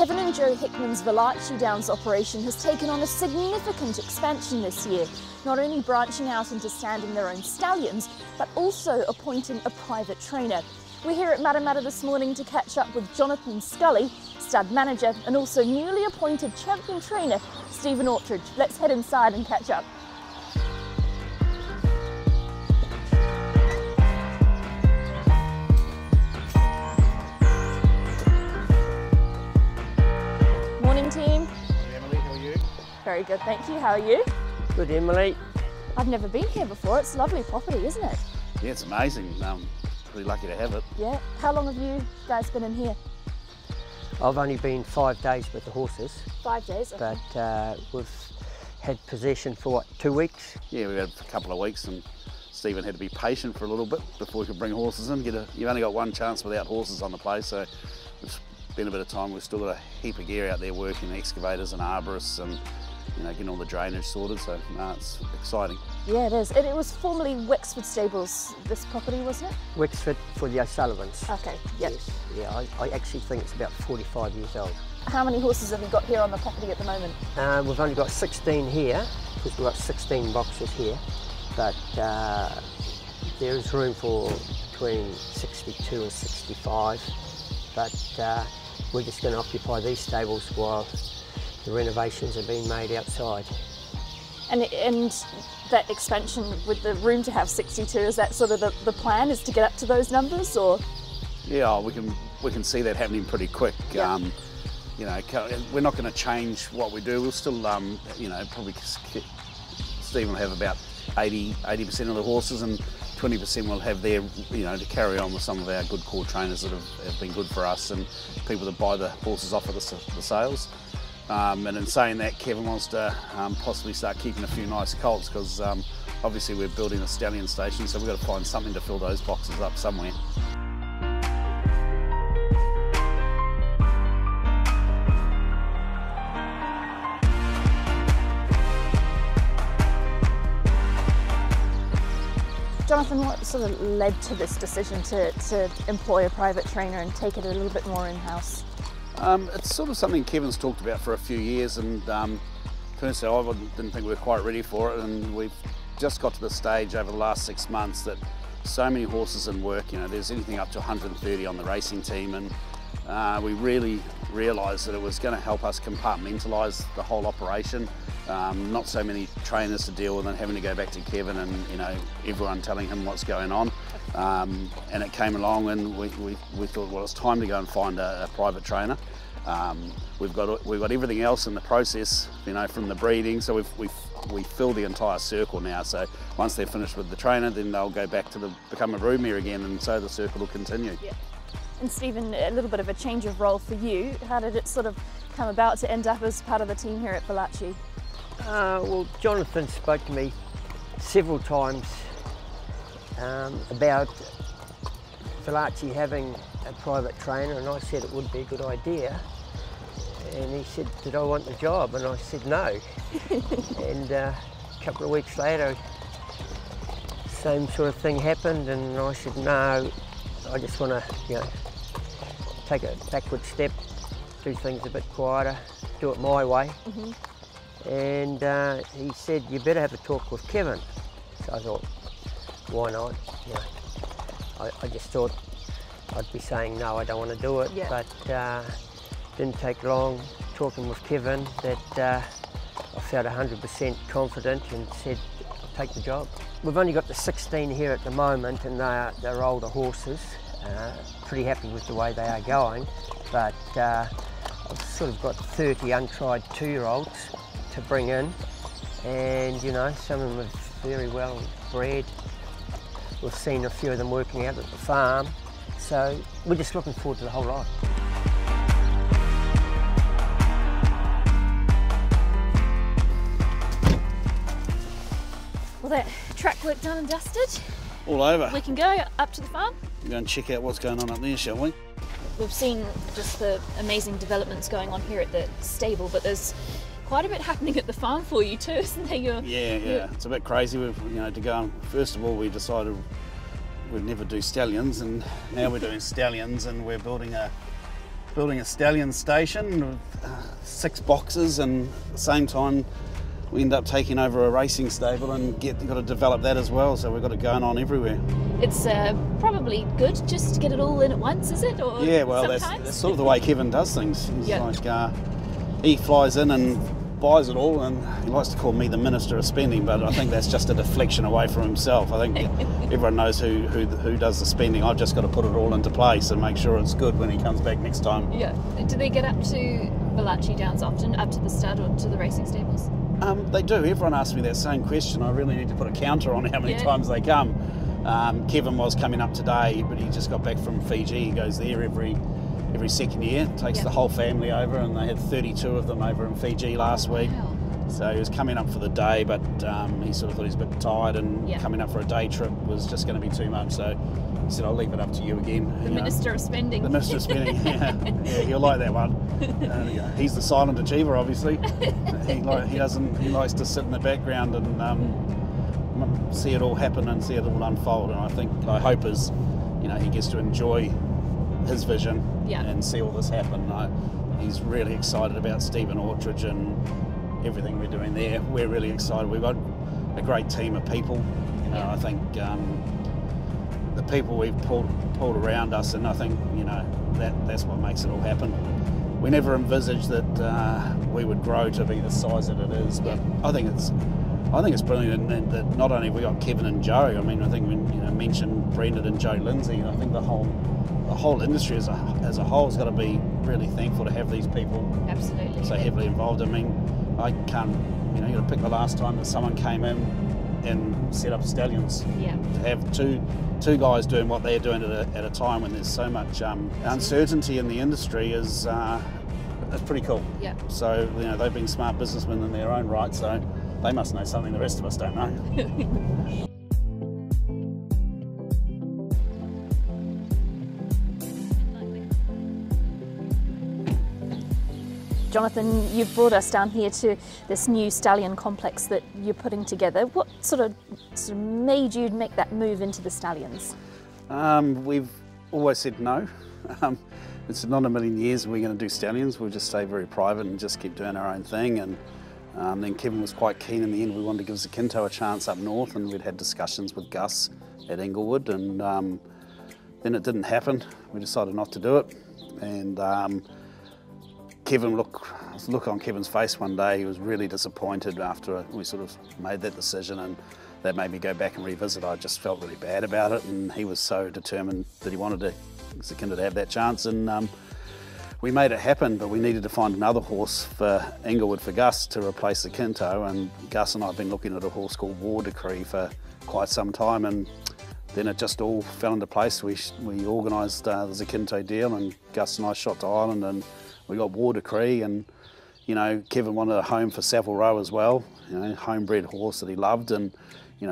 Kevin and Jo Hickman's Valachi Downs operation has taken on a significant expansion this year, not only branching out into standing their own stallions, but also appointing a private trainer. We're here at Matamata this morning to catch up with Jonathan Scully, stud manager, and also newly appointed champion trainer, Stephen Ortridge. Let's head inside and catch up. Morning team. Hey Emily, how are you? Very good, thank you. How are you? Good, Emily. I've never been here before. It's a lovely property, isn't it? Yeah, it's amazing. Pretty lucky to have it. Yeah. How long have you guys been in here? I've only been 5 days with the horses. 5 days, okay. But we've had possession for what, 2 weeks? Yeah, we've had a couple of weeks and Stephen had to be patient for a little bit before we could bring horses in. You've only got one chance without horses on the place, so it's been a bit of time. We've still got a heap of gear out there working, excavators and arborists and getting all the drainage sorted, so it's exciting. Yeah, it is. It was formerly Wexford Stables, this property, wasn't it? Wexford for the O'Sullivans. Okay, yep. Yes, yeah, I actually think it's about 45 years old. How many horses have you got here on the property at the moment? We've only got 16 here, because we've got 16 boxes here, but there is room for between 62 and 65, but we're just going to occupy these stables while the renovations are being made outside. And that expansion with the room to have 62, is that sort of the plan, is to get up to those numbers, or? Yeah, we can see that happening pretty quick. Yeah. We're not going to change what we do. We'll still, probably Stephen will have about 80% of the horses, and 20% will have there, to carry on with some of our good core trainers that have been good for us and people that buy the horses off of the sales. And in saying that, Kevin wants to possibly start keeping a few nice colts, because obviously we're building a stallion station, so we've got to find something to fill those boxes up somewhere. Jonathan, what sort of led to this decision to employ a private trainer and take it a little bit more in-house? It's sort of something Kevin's talked about for a few years, and personally I didn't think we were quite ready for it, and we've just got to the stage over the last 6 months that so many horses in work, there's anything up to 130 on the racing team, and we really realised that it was going to help us compartmentalise the whole operation. Not so many trainers to deal with and having to go back to Kevin and everyone telling him what's going on. And it came along and we thought, well, it's time to go and find a private trainer. We've got everything else in the process, from the breeding, so we fill the entire circle now. So once they're finished with the trainer, then they'll go back to become a broodmare again, and so the circle will continue. Yeah. And Stephen, a little bit of a change of role for you. How did it sort of come about to end up as part of the team here at Valachi? Well, Jonathan spoke to me several times about Valachi having a private trainer, and I said it would be a good idea. And he said, did I want the job? And I said no. And a couple of weeks later, same sort of thing happened, and I said no, I just want to take a backward step, do things a bit quieter, do it my way. Mm-hmm. And he said, you better have a talk with Kevin. So I thought, why not? I just thought I'd be saying no, I don't want to do it. Yeah. But didn't take long talking with Kevin that I felt 100% confident and said, I'll take the job. We've only got the 16 here at the moment, and they're older horses. Pretty happy with the way they are going, but I've sort of got 30 untried 2-year-olds to bring in, and some of them are very well bred. We've seen a few of them working out at the farm, so we're just looking forward to the whole lot. Well, that track work done and dusted. All over. We can go up to the farm. We'll go and check out what's going on up there, shall we? We've seen just the amazing developments going on here at the stable, but there's quite a bit happening at the farm for you too, isn't there? Yeah. It's a bit crazy. We've, to go. First of all, we decided we'd never do stallions, and now we're doing stallions, and we're building a building a stallion station with 6 boxes, and at the same time we end up taking over a racing stable and got to develop that as well, so we've got it going on everywhere. It's probably good just to get it all in at once, is it? Or yeah, well that's sort of the way Kevin does things. He's like, he flies in and buys it all, and he likes to call me the Minister of Spending, but I think that's just a deflection away from himself. I think everyone knows who does the spending. I've just got to put it all into place and make sure it's good when he comes back next time. Yeah. Do they get up to Valachi Downs often, up to the stud or to the racing stables? They do. Everyone asks me that same question. I really need to put a counter on how many times they come. Kevin was coming up today, but he just got back from Fiji. He goes there every second year, takes the whole family over, and they had 32 of them over in Fiji last week. Wow. So he was coming up for the day, but he sort of thought he was a bit tired, and coming up for a day trip was just going to be too much. So he said, I'll leave it up to you again. The Minister of Spending. The Minister of Spending, yeah, you'll like that one. He's the silent achiever, obviously. He likes to sit in the background and see it all happen and see it all unfold. And I hope he gets to enjoy his vision and see all this happen. He's really excited about Stephen Orchard and everything we're doing there. We're really excited. We've got a great team of people. I think the people we've pulled around us, and I think that's what makes it all happen. We never envisaged that we would grow to be the size that it is, but I think it's brilliant that not only have we got Kevin and Jo. I mean, I think we mentioned Brendan and Joe Lindsay, and I think the whole industry as a whole has got to be really thankful to have these people so heavily involved. I mean, I can't, you got to pick the last time that someone came in and set up stallions. Yeah. To have two guys doing what they're doing at a time when there's so much uncertainty in the industry is pretty cool. Yeah. So they've been smart businessmen in their own right, so they must know something the rest of us don't know. Jonathan, you've brought us down here to this new stallion complex that you're putting together. What sort of made you make that move into the stallions? We've always said no. It's not a million years we're going to do stallions. We'll just stay very private and just keep doing our own thing. And then Kevin was quite keen in the end. We wanted to give Zakynthos a chance up north, and we'd had discussions with Gus at Inglewood, and then it didn't happen. We decided not to do it. And Kevin, look on Kevin's face one day, he was really disappointed after we sort of made that decision, and that made me go back and revisit. I just felt really bad about it, and he was so determined that he wanted Zakynthos to have that chance, and we made it happen. But we needed to find another horse for Inglewood for Gus to replace Zakynthos, and Gus and I have been looking at a horse called War Decree for quite some time, and then it just all fell into place. We organised the Zakynthos deal, and Gus and I shot to Ireland, and we got War Decree, and Kevin wanted a home for Savile Row as well, homebred horse that he loved, and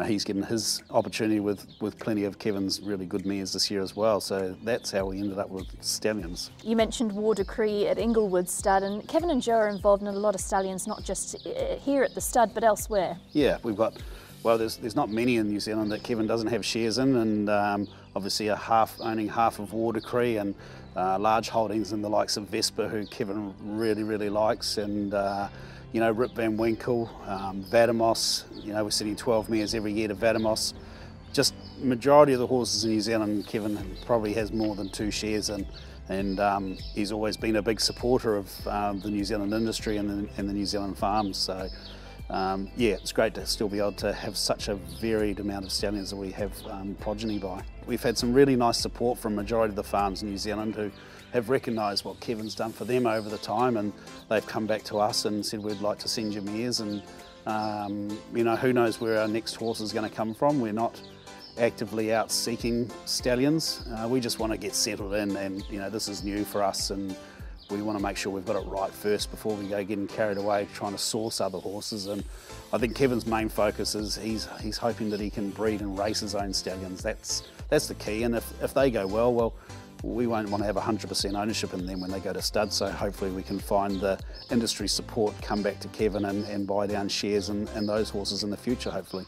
he's getting his opportunity with plenty of Kevin's really good mares this year as well. So that's how we ended up with stallions. You mentioned War Decree at Inglewood Stud, and Kevin and Jo are involved in a lot of stallions, not just here at the stud but elsewhere. Yeah, we've got, well, there's not many in New Zealand that Kevin doesn't have shares in, and obviously owning half of War Decree, and large holdings in the likes of Vespa, who Kevin really likes, and Rip Van Winkle, Vadamos. We're sending 12 mares every year to Vadamos. Just majority of the horses in New Zealand, Kevin probably has more than 2 shares in, and he's always been a big supporter of the New Zealand industry and the New Zealand farms. So yeah, it's great to still be able to have such a varied amount of stallions that we have progeny by. We've had some really nice support from majority of the farms in New Zealand who have recognised what Kevin's done for them over the time, and they've come back to us and said, we'd like to send you mares, and who knows where our next horse is going to come from. We're not actively out seeking stallions. We just want to get settled in, and this is new for us, and we want to make sure we've got it right first before we go getting carried away trying to source other horses. And I think Kevin's main focus is he's hoping that he can breed and race his own stallions. That's the key, and if they go well, we won't want to have 100% ownership in them when they go to stud, so hopefully we can find the industry support, come back to Kevin and buy down shares in those horses in the future, hopefully.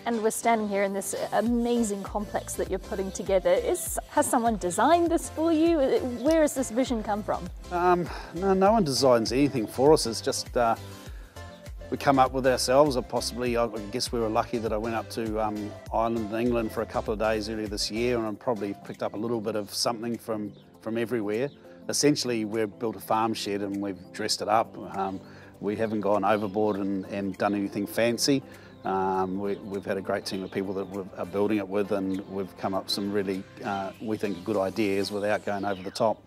And we're standing here in this amazing complex that you're putting together. Has someone designed this for you? Where has this vision come from? No one designs anything for us. It's just we come up with ourselves, or possibly I guess we were lucky that I went up to Ireland and England for a couple of days earlier this year, and I probably picked up a little bit of something from everywhere. Essentially, we've built a farm shed and we've dressed it up. We haven't gone overboard and done anything fancy. We've had a great team of people that we are building it with, and we've come up with some really, we think, good ideas without going over the top.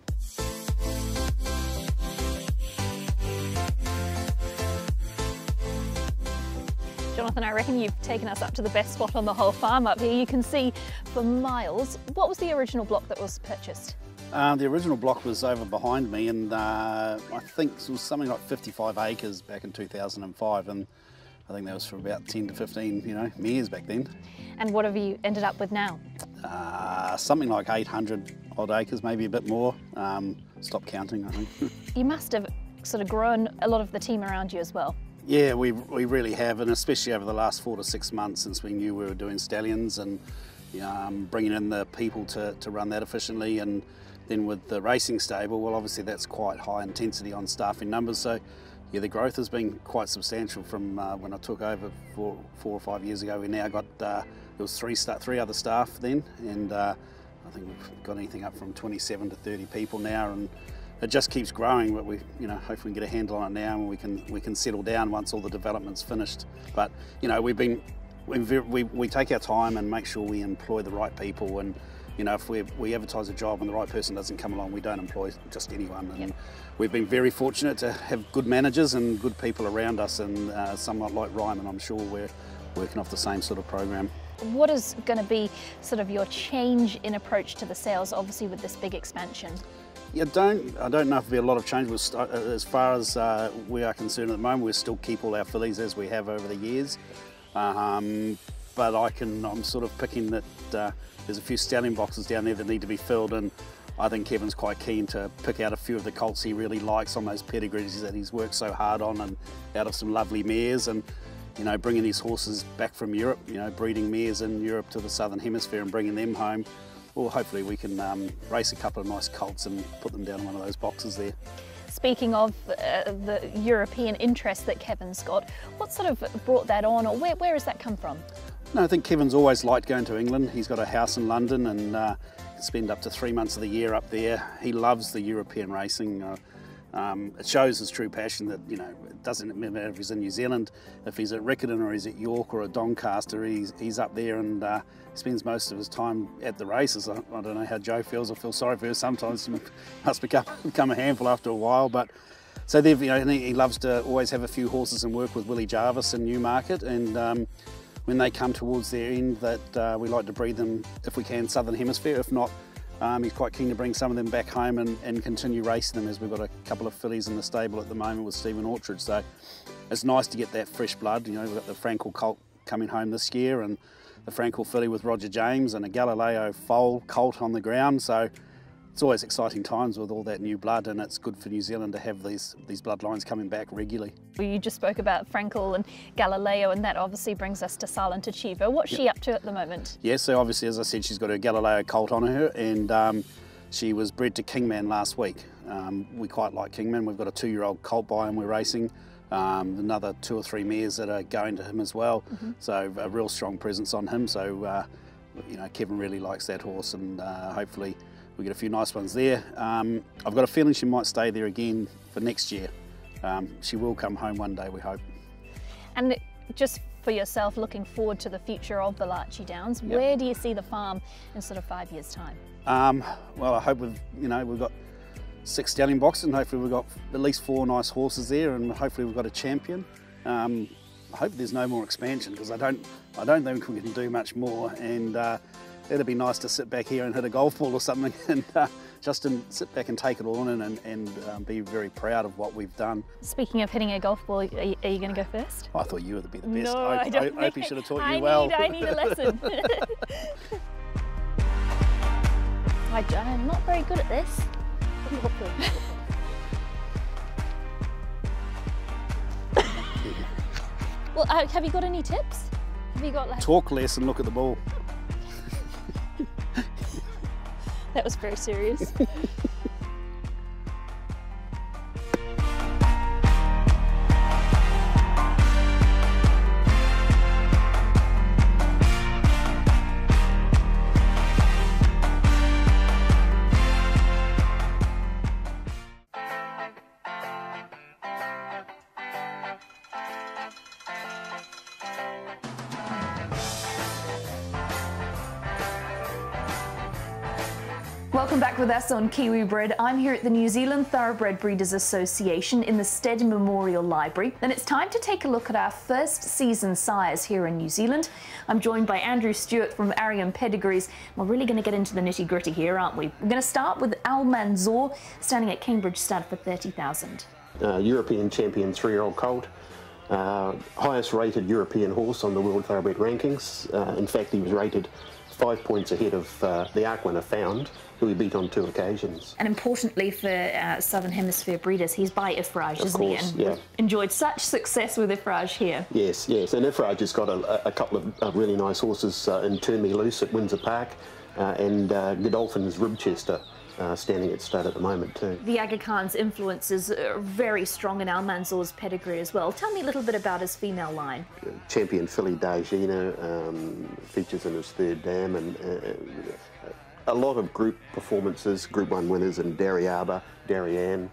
Jonathan, I reckon you've taken us up to the best spot on the whole farm up here. You can see for miles. What was the original block that was purchased? The original block was over behind me, and I think it was something like 55 acres back in 2005, and I think that was for about 10 to 15, mares back then. And what have you ended up with now? Something like 800 odd acres, maybe a bit more. Stopped counting, I think. You must have sort of grown a lot of the team around you as well. Yeah, we really have, and especially over the last 4 to 6 months since we knew we were doing stallions, and bringing in the people to run that efficiently. And then with the racing stable, well, obviously that's quite high intensity on staffing numbers. So yeah, the growth has been quite substantial from when I took over 4 or 5 years ago. We now got, there was three other staff then, and I think we've got anything up from 27 to 30 people now, and it just keeps growing. But we, hopefully we can get a handle on it now, and we can settle down once all the development's finished. But we take our time and make sure we employ the right people, and if we advertise a job and the right person doesn't come along, we don't employ just anyone. And yep. We've been very fortunate to have good managers and good people around us, and somewhat like Ryman, I'm sure we're working off the same sort of program. What is going to be sort of your change in approach to the sales, obviously with this big expansion? Yeah, I don't know if there'll be a lot of change. As far as we are concerned at the moment, we'll still keep all our fillies as we have over the years. But I'm sort of picking that there's a few stallion boxes down there that need to be filled, and I think Kevin's quite keen to pick out a few of the colts he really likes on those pedigrees that he's worked so hard on, and out of some lovely mares, and bringing these horses back from Europe, breeding mares in Europe to the southern hemisphere and bringing them home. Well, hopefully we can race a couple of nice colts and put them down in one of those boxes there. Speaking of the European interest that Kevin's got, what sort of brought that on, or where has that come from? No, I think Kevin's always liked going to England. He's got a house in London and can spend up to 3 months of the year up there. He loves the European racing. It shows his true passion that, it doesn't matter if he's in New Zealand, if he's at Riccarton or he's at York or at Doncaster, he's up there, and spends most of his time at the races. I don't know how Jo feels. I feel sorry for her sometimes. It must become a handful after a while. But so he loves to always have a few horses and work with Willie Jarvis in Newmarket, and when they come towards their end, that we like to breed them, if we can, Southern Hemisphere. If not, he's quite keen to bring some of them back home and continue racing them, as we've got a couple of fillies in the stable at the moment with Stephen Orchard. So it's nice to get that fresh blood. We've got the Frankel colt coming home this year, and the Frankel filly with Roger James, and a Galileo foal colt on the ground. So it's always exciting times with all that new blood, and it's good for New Zealand to have these bloodlines coming back regularly. Well, you just spoke about Frankel and Galileo, and that obviously brings us to Silent Achiever. What's she up to at the moment? Yeah, so obviously, as I said, she's got her Galileo colt on her, and she was bred to Kingman last week. We quite like Kingman. We've got a 2-year-old colt by him we're racing. Another 2 or 3 mares that are going to him as well. Mm-hmm. So a real strong presence on him. So Kevin really likes that horse, and hopefully we get a few nice ones there. I've got a feeling she might stay there again for next year. She will come home one day, we hope. And just for yourself, looking forward to the future of Valachi Downs, yep. Where do you see the farm in sort of 5 years' time? Well, I hope we've got 6 stallion boxes, and hopefully we've got at least 4 nice horses there, and hopefully we've got a champion. I hope there's no more expansion, because I don't think we can do much more, and it'd be nice to sit back here and hit a golf ball or something, and just sit back and take it all in, and be very proud of what we've done. Speaking of hitting a golf ball, are you going to go first? I thought you would be the best. No, I don't. I hope he should have taught you well. I need a lesson. I'm not very good at this. Well, have you got any tips? Have you got like... Talk less and look at the ball. That was very serious. Welcome back with us on Kiwi Bred. I'm here at the New Zealand Thoroughbred Breeders Association in the Stead Memorial Library. And it's time to take a look at our first season sires here in New Zealand. I'm joined by Andrew Stewart from Arion Pedigrees. We're really going to get into the nitty gritty here, aren't we? We're going to start with Almanzor, standing at Cambridge Stud for 30,000. European champion 3-year-old colt. Highest rated European horse on the World Thoroughbred rankings. In fact, he was rated 5 points ahead of the Arc winner Found, who he beat on 2 occasions. And importantly for Southern Hemisphere breeders, he's by Ifraj, isn't he? And yeah. Enjoyed such success with Ifraj here. Yes, yes, and Ifraj has got a couple of really nice horses in Turn Me Loose at Windsor Park, and Godolphin's Ribchester standing at stud at the moment too. The Aga Khan's influences are very strong in Almanzor's pedigree as well. Tell me a little bit about his female line. Champion filly Dargina features in his 3rd dam, and a lot of group performances, Group 1 winners in Dariaba, Darien,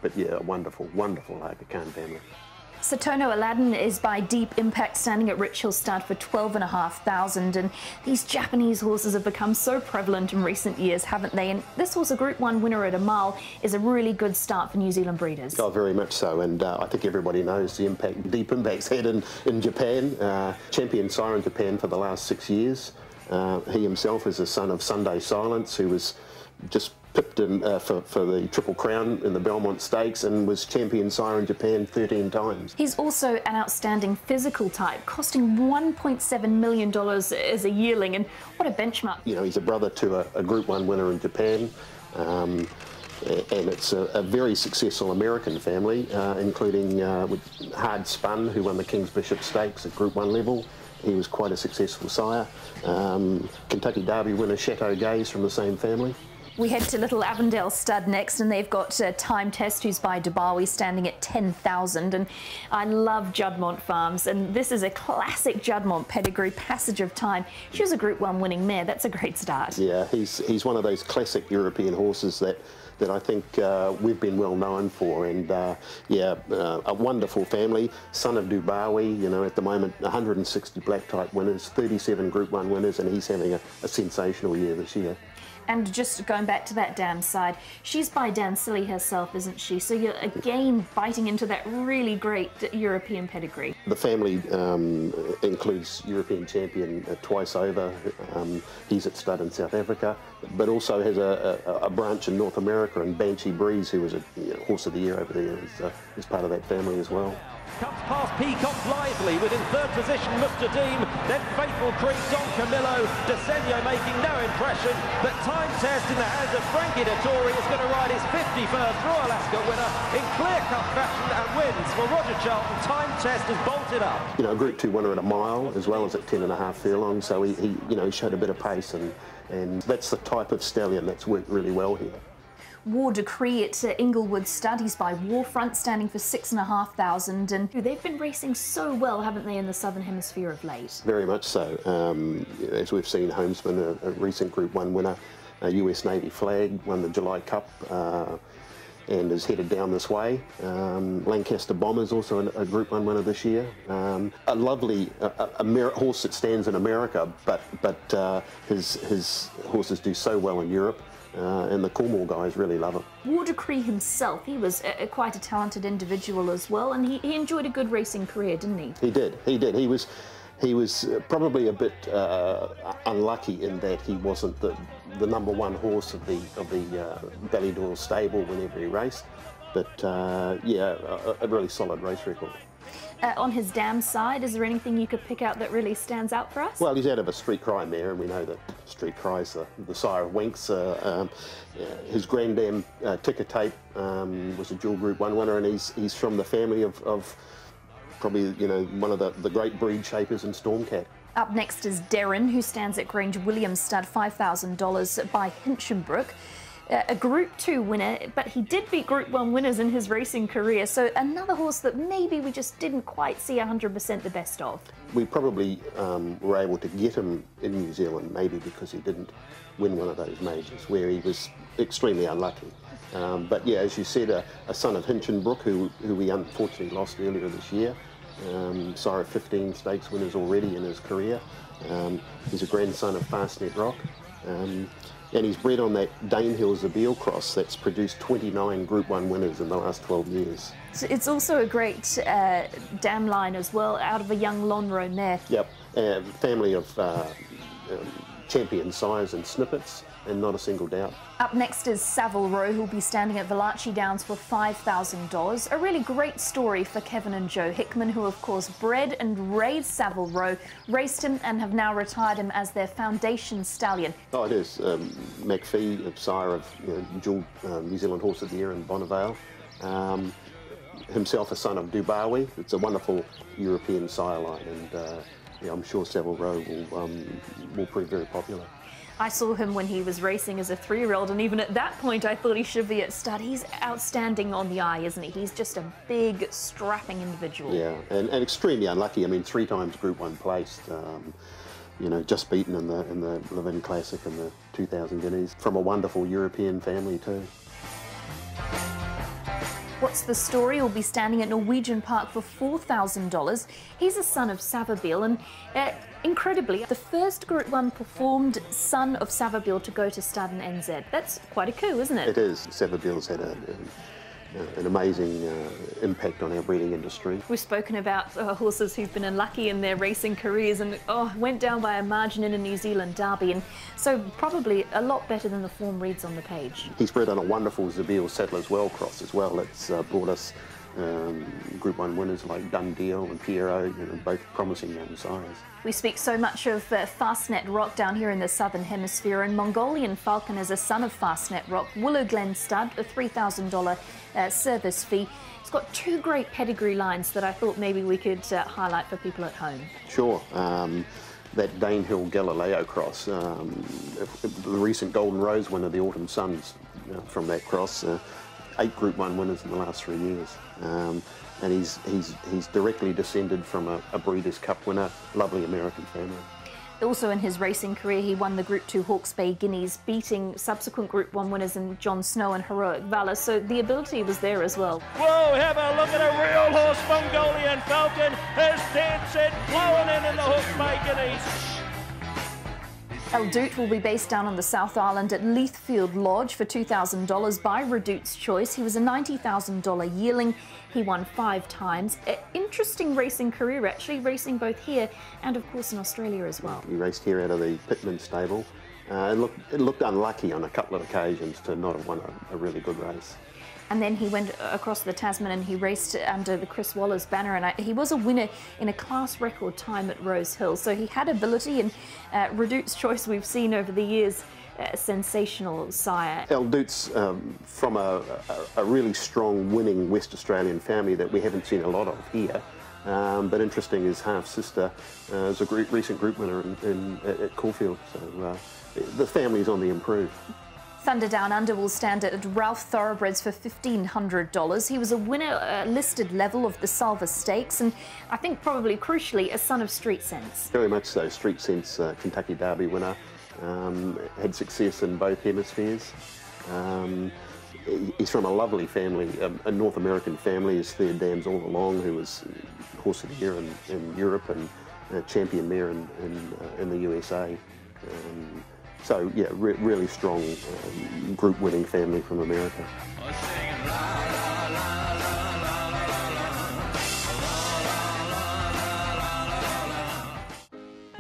but yeah, a wonderful, wonderful Aga Khan family. Satono Aladdin is by Deep Impact, standing at Rich Hill Stud for 12,500, and these Japanese horses have become so prevalent in recent years, haven't they? And this horse, a Group 1 winner at a mile, is a really good start for New Zealand breeders. Oh, very much so, and I think everybody knows the impact Deep Impact's had in Japan. Champion sire in Japan for the last 6 years. He himself is the son of Sunday Silence, who was just pipped in for the Triple Crown in the Belmont Stakes and was champion sire in Japan 13 times. He's also an outstanding physical type, costing $1.7 million as a yearling, and what a benchmark. You know, he's a brother to a Group 1 winner in Japan, and it's a very successful American family, including with Hard Spun, who won the King's Bishop Stakes at Group 1 level. He was quite a successful sire. Kentucky Derby winner Chateau Gaze from the same family. We head to Little Avondale Stud next, and they've got Time Test, who's by Dubawi, standing at 10,000. And I love Juddmonte Farms, and this is a classic Juddmonte pedigree, Passage of Time. She was a Group 1 winning mare. That's a great start. Yeah, he's one of those classic European horses that I think we've been well known for, and yeah, a wonderful family, son of Dubawi, you know, at the moment 160 black type winners, 37 Group 1 winners, and he's having a sensational year this year. And just going back to that dam side, she's by Dan Silly herself, isn't she? So you're again biting into that really great European pedigree. The family includes European champion twice over. He's at stud in South Africa, but also has a branch in North America, and Banshee Breeze, who was a horse of the year over there, is part of that family as well. Comes past Peacock Lively, with in 3rd position Mufta Deem, then Faithful Creek, Don Camillo, Desenio making no impression, but Time Test in the hands of Frankie Dettori is going to ride his 51st Royal Ascot winner in clear-cut fashion and wins for Roger Charlton. Time Test has bolted up. You know, a Group 2 winner at a mile as well as at 10.5 furlongs, so he showed a bit of pace, and that's the type of stallion that's worked really well here. War Decree at Inglewood Stud, he's by Warfront, standing for 6,500, and they've been racing so well, haven't they, in the Southern Hemisphere of late? Very much so. As we've seen, Homesman, a recent Group 1 winner, a US Navy flag, won the July Cup, and is headed down this way. Lancaster Bombers, also a Group 1 winner this year. A lovely horse that stands in America, but his horses do so well in Europe. And the Cornwall guys really love him. War Decree himself, he was quite a talented individual as well, and he enjoyed a good racing career, didn't he? He did. He was probably a bit unlucky in that he wasn't the #1 horse of the Ballydoyle stable whenever he raced, but yeah, a really solid race record. On his dam side, is there anything you could pick out that really stands out for us? Well, he's out of a Street Cry mare, and we know that Street Cry's the sire of Winks. His granddam, Ticker Tape, was a dual Group 1 winner, and he's from the family of probably, you know, one of the great breed shapers in Stormcat. Up next is Darren, who stands at Grange Williams stud, $5,000 by Hinchinbrook. A Group 2 winner, but he did beat Group 1 winners in his racing career, so another horse that maybe we just didn't quite see 100% the best of. We probably were able to get him in New Zealand, maybe because he didn't win one of those majors, where he was extremely unlucky. But yeah, as you said, a son of Hinchinbrook, who we unfortunately lost earlier this year. Sire of 15 stakes winners already in his career. He's a grandson of Fastnet Rock. And he's bred on that Danehill Zabeel cross that's produced 29 Group 1 winners in the last 12 years. So it's also a great dam line as well, out of a young Lonhro mare. Yep, family of champion sires and snippets, and not a single doubt. Up next is Savile Row, who'll be standing at Valachi Downs for $5,000. A really great story for Kevin and Jo Hickman, who of course bred and raised Savile Row, raced him and have now retired him as their foundation stallion. Oh, it is. McPhee, sire of dual New Zealand Horse of the Year in Bonnevale. Himself a son of Dubawi. It's a wonderful European sire line, and yeah, I'm sure Savile Row will prove very popular. I saw him when he was racing as a 3-year-old, and even at that point I thought he should be at stud. He's outstanding on the eye, isn't he? He's just a big, strapping individual. Yeah, and extremely unlucky. I mean, 3 times Group 1 placed. You know, just beaten in the Levin Classic and the 2000 Guineas. From a wonderful European family too. What's the Story will be standing at Norwegian Park for $4,000. He's a son of Savabeel, and incredibly, the first Group 1 performed son of Savabeel to go to stud in NZ. That's quite a coup, isn't it? It is. Savabeel's had an amazing impact on our breeding industry. We've spoken about horses who've been unlucky in their racing careers and went down by a margin in a New Zealand derby, and so probably a lot better than the form reads on the page. He's bred on a wonderful Zabeel Saddler's Well cross as well. It's brought us Group 1 winners like Dundeel and Piero, both promising young sires. We speak so much of Fastnet Rock down here in the Southern Hemisphere, and Mongolian Falcon is a son of Fastnet Rock. Willow Glen Stud, a $3,000 service fee. It's got 2 great pedigree lines that I thought maybe we could highlight for people at home. Sure. That Danehill Galileo cross, the recent Golden Rose winner, the Autumn Suns from that cross, 8 Group 1 winners in the last 3 years. And he's directly descended from a Breeders' Cup winner, lovely American family. Also in his racing career, he won the Group 2 Hawke's Bay Guineas, beating subsequent Group 1 winners in John Snow and Heroic Valor, so the ability was there as well. Whoa, have a look at a real horse. Mongolian Falcon has dead set blowing in the Hawke's Bay Guineas. El Doot will be based down on the South Island at Leithfield Lodge for $2,000 by Redout's Choice. He was a $90,000 yearling. He won 5 times. Interesting racing career, actually, racing both here and, of course, in Australia as well. He raced here out of the Pittman stable. It looked unlucky on a couple of occasions to not have won a really good race. And then he went across the Tasman and he raced under the Chris Waller's banner, and he was a winner in a class record time at Rose Hill. So he had ability, and Redout's Choice we've seen over the years, sensational sire. El Doot's from a really strong winning West Australian family that we haven't seen a lot of here. But interesting, his half-sister is a recent group winner at Caulfield. So the family's on the improve. Thunder Down Under will stand at Ralph Thoroughbreds for $1,500. He was a winner listed level of the Salva Stakes, and I think probably crucially a son of Street Sense. Very much so. Street Sense, Kentucky Derby winner, had success in both hemispheres. He's from a lovely family, a North American family. His third dam's all along, who was Horse of the Year in Europe and champion mare in the USA. So yeah, really strong group winning family from America.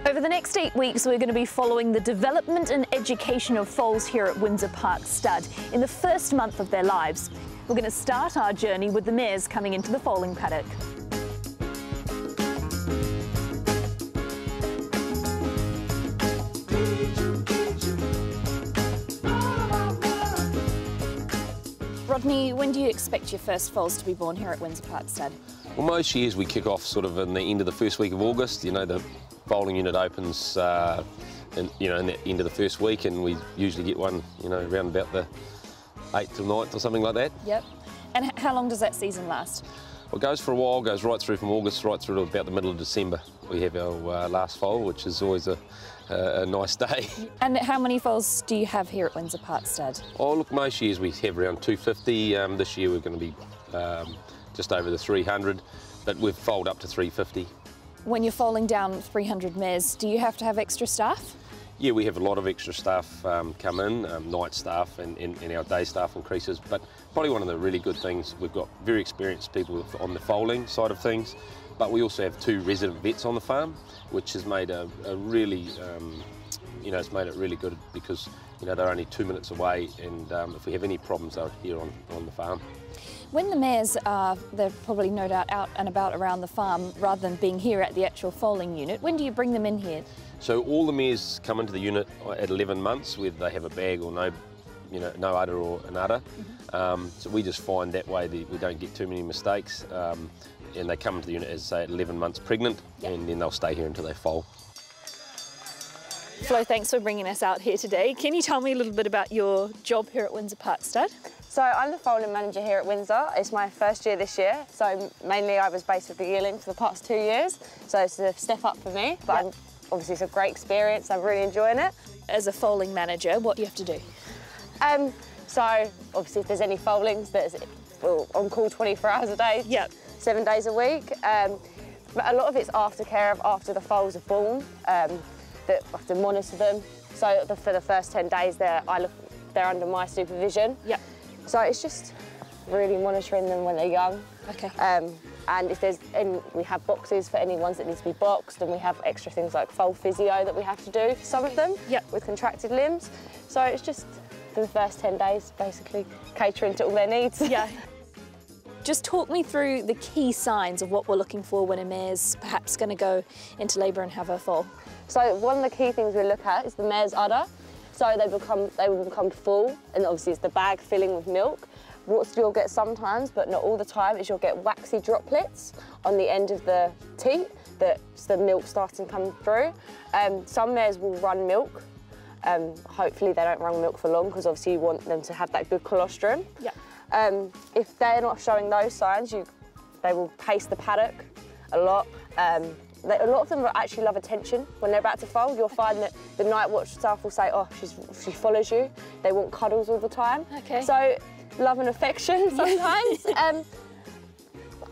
Over the next 8 weeks, we're going to be following the development and education of foals here at Windsor Park Stud in the first month of their lives. We're going to start our journey with the mares coming into the foaling paddock. Rodney, when do you expect your first foals to be born here at Windsor Park Stud? Well, most years we kick off sort of in the end of the first week of August. You know, the foaling unit opens in the end of the first week, and we usually get one, you know, around about the 8th or 9th or something like that. Yep. And how long does that season last? Well, it goes for a while, goes right through from August right through to about the middle of December. We have our last foal, which is always a nice day. And how many foals do you have here at Windsor Park Stud? Oh, look, most years we have around 250. This year we're going to be just over the 300, but we've foaled up to 350. When you're foaling down 300 mares, do you have to have extra staff? Yeah, we have a lot of extra staff come in, night staff and our day staff increases, but probably one of the really good things, we've got very experienced people on the foaling side of things, but we also have 2 resident vets on the farm, which has made a really, it's made it really good because, you know, they're only 2 minutes away, and if we have any problems, they're here on the farm. When the mares are, they're probably no doubt out and about around the farm rather than being here at the actual foaling unit, when do you bring them in here? So all the mares come into the unit at 11 months, whether they have a bag or no udder or an udder. So we just find that way that we don't get too many mistakes, and they come into the unit, as I say, at 11 months pregnant, and then they'll stay here until they foal. Flo, thanks for bringing us out here today. Can you tell me a little bit about your job here at Windsor Park Stud? So I'm the foaling manager here at Windsor. It's my first year this year, so mainly I was based with the yearling for the past 2 years, so it's a step up for me, but obviously it's a great experience, I'm really enjoying it. As a foaling manager, what do you have to do? So obviously if there's any foalings, that's on call 24 hours a day, 7 days a week. But a lot of it's aftercare after the foals are born, that I have to monitor them. So for the first 10 days they're under my supervision. So it's just really monitoring them when they're young. Okay. And if we have boxes for any ones that need to be boxed, and we have extra things like foal physio that we have to do for some of them with contracted limbs. So it's just for the first 10 days, basically catering to all their needs. Yeah. Just talk me through the key signs of what we're looking for when a mare's perhaps going to go into labour and have her foal. So one of the key things we look at is the mare's udder. So they will become full, and obviously it's the bag filling with milk. What you'll get sometimes, but not all the time, is you'll get waxy droplets on the end of the teat, that's the milk starting to come through. Some mares will run milk. Hopefully they don't run milk for long, because obviously you want them to have that good colostrum. If they're not showing those signs, they will pace the paddock a lot. A lot of them actually love attention when they're about to foal. You'll find that the night watch staff will say, oh, she follows you. They want cuddles all the time. Okay. So love and affection sometimes.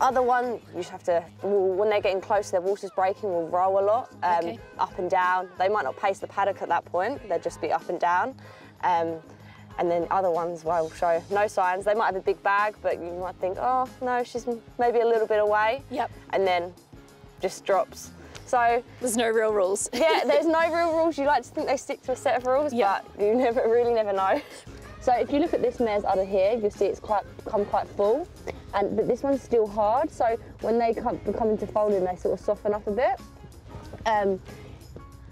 Other one, you just have to, when they're getting close, their water's breaking, will roll a lot, up and down. They might not pace the paddock at that point, they'll just be up and down. And then other ones will show no signs. They might have a big bag, but you might think, oh, no, she's maybe a little bit away. And then just drops. So there's no real rules. Yeah, there's no real rules. You like to think they stick to a set of rules, but you really never know. So if you look at this mare's udder here, you'll see it's become quite full, but this one's still hard. So when they become into foaling, they sort of soften up a bit. And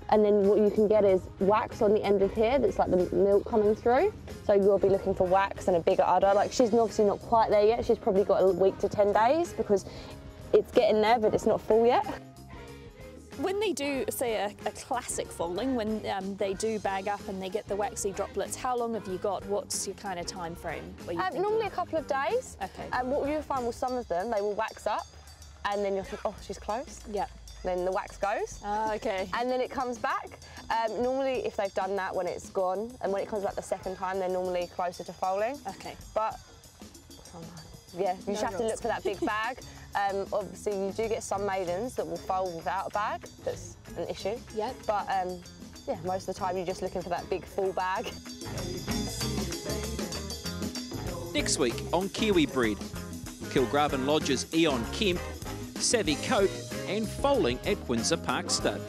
then what you can get is wax on the end of here, that's like the milk coming through. So you'll be looking for wax and a bigger udder. Like, she's obviously not quite there yet. She's probably got a week to 10 days because it's getting there, but it's not full yet. When they do, say, a classic foaling, when they do bag up and they get the waxy droplets, how long have you got? What's your kind of time frame? Normally a couple of days. Okay. What you'll find with some of them, they will wax up, and then you'll think, oh, she's close. Then the wax goes. Okay. And then it comes back. Normally, if they've done that when it's gone, and when it comes back the second time, they're normally closer to foaling. Okay. But, yeah, you just have to look for that big bag. Obviously, you do get some maidens that will foal without a bag. That's an issue. But, yeah, most of the time, you're just looking for that big full bag. Next week on Kiwi Bred, Kilgraven Lodge's Eon Kemp, Savvy Cope and foaling at Windsor Park Stud.